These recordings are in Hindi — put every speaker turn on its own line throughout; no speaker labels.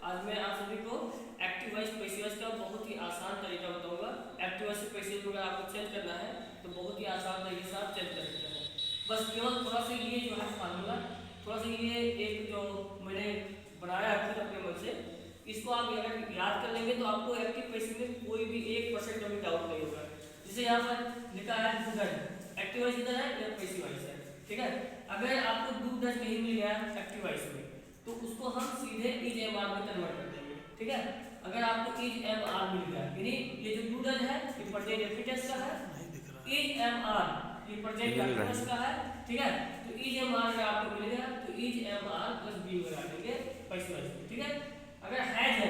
आज मैं आप सभी को एक्टिव वॉइस पैसिव वॉइस का बहुत ही आसान तरीका बताऊंगा। एक्टिव वॉइस से पैसिव अगर आपको चेंज करना है तो बहुत ही आसान तरीके से आप चेंज कर सकते हैं। बस केवल थोड़ा सा ये जो है फार्मूला, थोड़ा सा ये एक जो मैंने बनाया है खुद अपने मन से, इसको आप अगर याद कर लेंगे तो आपको एक्टिव पैसिव में कोई भी 1% का भी डाउट नहीं होगा। जैसे यहाँ पर लिखा है डूडल, एक्टिव वॉइस इधर है या पैसिव वॉइस है, ठीक है। अगर आपको डूडल कहीं मिल गया एक्टिव वॉइस में तो उसको हम सीधे इज एम आर में कन्वर्ट कर देंगे, ठीक है। अगर आपको इज एम आर मिल गया, यानी ये जो डूडल है ये प्रेजेंट रेपिटेंस का है, इज एम आर ये प्रेजेंट कंटीन्यूअस का है, ठीक है। तो इज एम आर अगर आपको मिल गया तो is am are plus be लगा देंगे पैसिव वॉइस में, ठीक है। अगर हैज है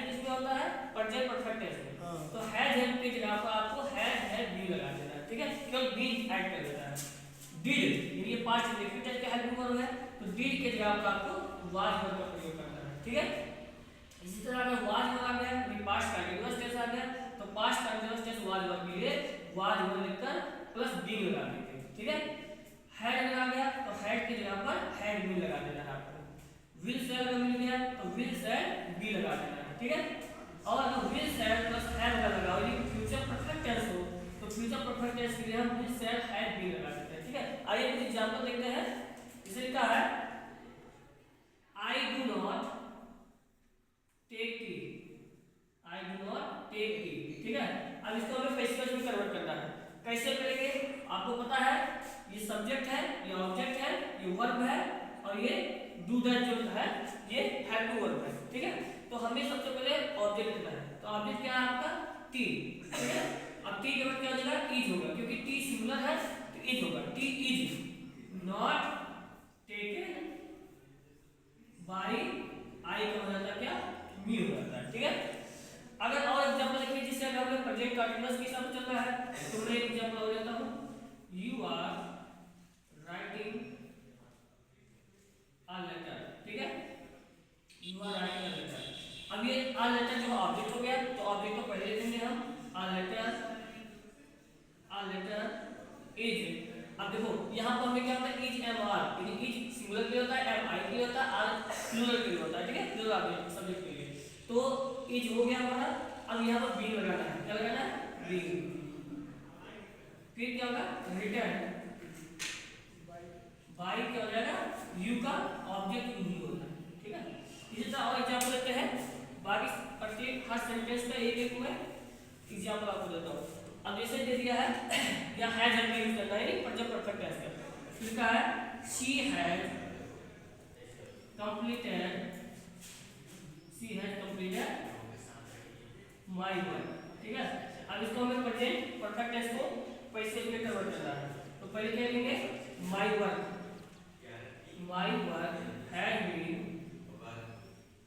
किसमें होता है प्रेजेंट परफेक्ट टेंस में, तो हैज है की जगह पर आपको हैज बी लगा देना है, ठीक है। केवल बी ऐड कर देना है। डिड यानी ये पास्ट रेपिटेंस का हेल्पिंग वर्ब है, तो डिड के जगह पर आपको वाज वर्ब का प्रयोग करना है, ठीक है। इसी तरह अगर वाज वर्ब आ गया यानी पास्ट कंटीन्यूअस टेंस आ गया तो past continuous tense was verb के लिए वाज वर्ब लिखकर प्लस बी लगा देंगे, ठीक है। हैड अगर आ गया तो हैड की जगह पर हैड बी लगा देना है आपको। विल सेल अगर मिल गया तो विल सेल बी लगा देना है, ठीक है। और अगर विल सेल प्लस हैव अगर लगाओ यानी फ्यूचर परफेक्ट टेंस हो तो फ्यूचर परफेक्ट टेंस के लिए हम विल सेल हैड बी लगा देते हैं, ठीक है। आइए कुछ एग्जांपल देखते हैं। इसे लिखा है I do not take tea, I do not take tea, ठीक है। अब इसको हमें पैसिव वॉइस में कन्वर्ट करना है। कैसे करेंगे आपको पता है, ये सब्जेक्ट है, ये ऑब्जेक्ट है, ये वर्ब है और ये डू दैट जो है ये हैव टू वर्ब है, ठीक है। तो हमें सबसे पहले ऑब्जेक्ट लेना है, तो ऑब्जेक्ट क्या है आपका टी, ठीक है। अब टी के बाद क्या हो जाएगा इज होगा, क्योंकि टी सिंगुलर है तो इज होगा। T is not taken by I का हो जाता है क्या मी हो जाता है, ठीक है। अगर और एग्जांपल देखिए जिससे अगर हमें प्रेजेंट कंटीन्यूअस के हिसाब से चल रहा है तो मैं एक एग्जांपल हो जाता हूं, you are writing a letter, ठीक है। You are writing a letter. अब ये अ लेटर जो ऑब्जेक्ट हो गया तो ऑब्जेक्ट को पहले लिखेंगे हम अ लेटर इज। अब देखो यहाँ पर हमें क्या होता है इज एम आर, यानी इज सिंगुलर के लिए होता है, एम आई के लिए होता है, आर प्लूरल के लिए होता है, ठीक है, प्लूरल ऑब्जेक्ट सब्जेक्ट के लिए। तो इज हो गया हमारा। अब यहाँ पर बी लगाना है, क्या लगाना है बी। फिर क्या होगा रिटर्न बाई क्या हो जाएगा यू का ऑब्जेक्ट यू होता है, ठीक है। इसी तरह और एग्जांपल लेते हैं, बाकी प्रत्येक हर सेंटेंस का एक एक मैं एग्जांपल आपको देता हूँ। अब जैसे दे दिया है या हैज का यूज करना है यानी प्रेजेंट परफेक्ट टेंस का। लिखा है she has completed my work, ठीक है। अब इसको हमें प्रेजेंट परफेक्ट टेंस को पैसिव में कन्वर्ट करना है, तो पहले क्या लेंगे माय वर्क हैज बीन,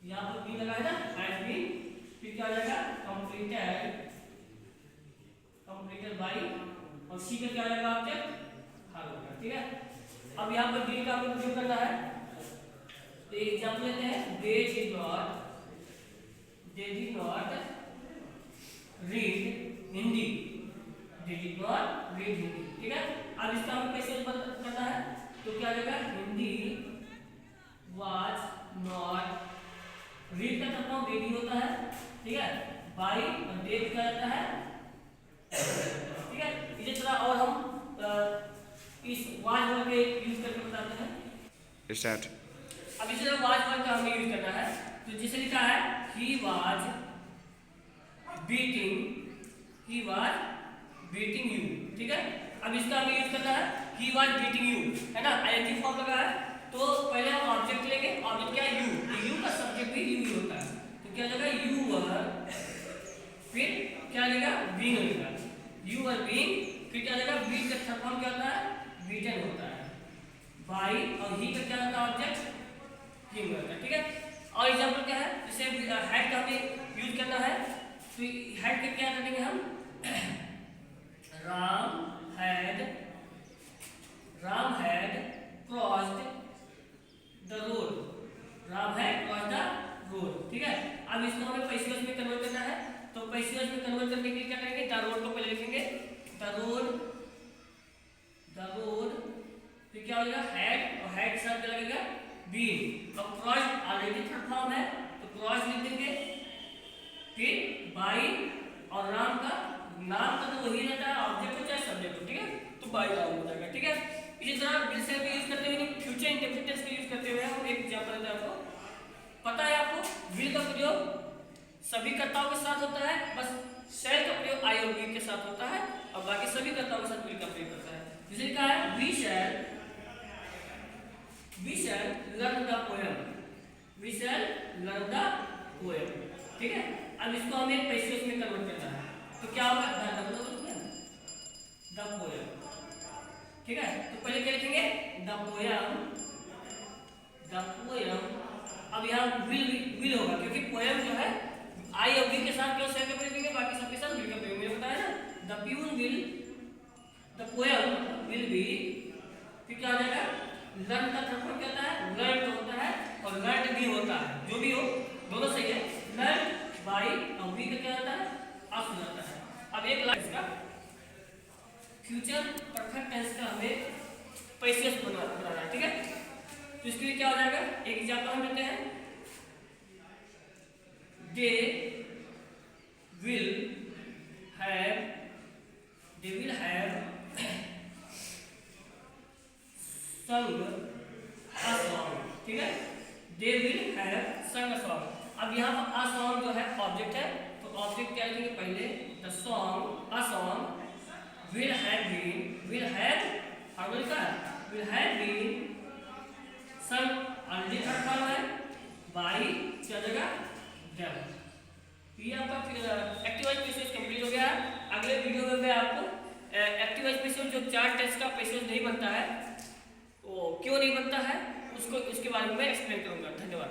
यहाँ पर बी लगा है ना हैज बीन, फिर क्या हो जाएगा कंप्लीटेड बाय और सी का क्या आएगा ऑब्जेक्ट हाल होगा, ठीक है। अब यहाँ पर डी का हमें प्रयोग करना है, तो एग्जांपल लेते हैं they did not read Hindi, ठीक है। अब इसका हमें कैसे करना है, तो क्या आ जाएगा हिंदी वाज नॉट, रीड का तर्जुमा रेडी होता है, ठीक है। बाय और डे क्या रहता है, ठीक है। इसी तरह और हम इस वाज वर्ब के यूज करके बताते हैं
स्टार्ट।
अब इसी तरह वाज वर्ब का हमें यूज करना है, तो जैसे लिखा है ही वाज बीटिंग यू, ठीक है। अब इसका हमें यूज करना है ही वाज बीटिंग यू, है ना, आईएनजी फॉर्म लगा है। तो पहले हम ऑब्जेक्ट लेंगे, ऑब्जेक्ट क्या है यू, तो यू का सब्जेक्ट भी यू ही होता है, तो क्या लगेगा यू वर, फिर क्या लगेगा बीइंग लगेगा, यू वर बीइंग, फिर क्या लगेगा बीट का थर्ड फॉर्म क्या होता है बीटन होता है, बाय और ही का क्या होता है ऑब्जेक्ट हिम होता है, ठीक है। और एग्जांपल क्या है, जैसे हैड का हमें यूज करना है, तो हैड के क्या करेंगे हम Ram had crossed the road, Ram had crossed the road, ठीक है। अब इसको हमें पैसिव वॉइस में कन्वर्ट करना है, तो पैसिव वॉइस में कन्वर्ट करने के लिए क्या करेंगे द रोड को पहले लिखेंगे द रोड, फिर क्या हो जाएगा हैड और हैड के साथ क्या लगेगा बीन, और क्रॉस्ड ऑलरेडी थर्ड फॉर्म है तो क्रॉस लिख देंगे, फिर बाई और नाम का तो वही रहता है, ऑब्जेक्ट हो चाहे सब्जेक्ट हो, ठीक है, तो बाई नाउन हो जाएगा, ठीक है। इसी तरह विल से भी यूज करते हुए फ्यूचर इंडेफिनिट टेंस का यूज करते हुए हम एक एग्जांपल देते हैं आपको। पता है आपको विल का प्रयोग सभी कर्ताओं के साथ होता है, बस शैल का प्रयोग आई और वी के साथ होता है, और बाकी सभी कर्ताओं के साथ विल का प्रयोग करता है। जैसे लिखा है we shall learn the poem, we shall learn the poem, ठीक है। अब इसको हमें पैसेज में कन्वर्ट करना है, तो क्या होगा द पोएम, ठीक है। तो पहले क्या लिखेंगे द पोएम, अब यहाँ विल होगा क्योंकि पोएम जो है आई और वी के साथ क्यों शैल का प्रयोग करेंगे, बाकी सबके साथ विल का प्रयोग मुझे बताया ना। The peon will, the poem will be, फिर क्या हो जाएगा लर्न का थर्ड क्या होता है, लर्न होता है और लर्न भी होता है, जो भी हो दोनों सही है। लर्न बाई और वी का क्या होता है, अस होता है। अब एक लाइन इसका फ्यूचर परफेक्ट टेंस का हमें पैसेज बनाना है, ठीक है। तो इसके लिए क्या हो जाएगा, एक एग्जांपल हम लेते हैं, they will have sung a song, ठीक है, they will have sung a song। अब यहाँ पर a song जो है ऑब्जेक्ट है, तो ऑब्जेक्ट क्या लिखेंगे पहले, the song, a song will have been sung, already third form है, by क्या जगह them। ये आपका एक्टिव वॉइस पैसेज कंप्लीट हो गया। अगले वीडियो में मैं आपको एक्टिव वॉइस पैसेज जो 4 टेंस का पैसेज नहीं बनता है, वो क्यों नहीं बनता है उसके बारे में मैं एक्सप्लेन करूंगा। धन्यवाद।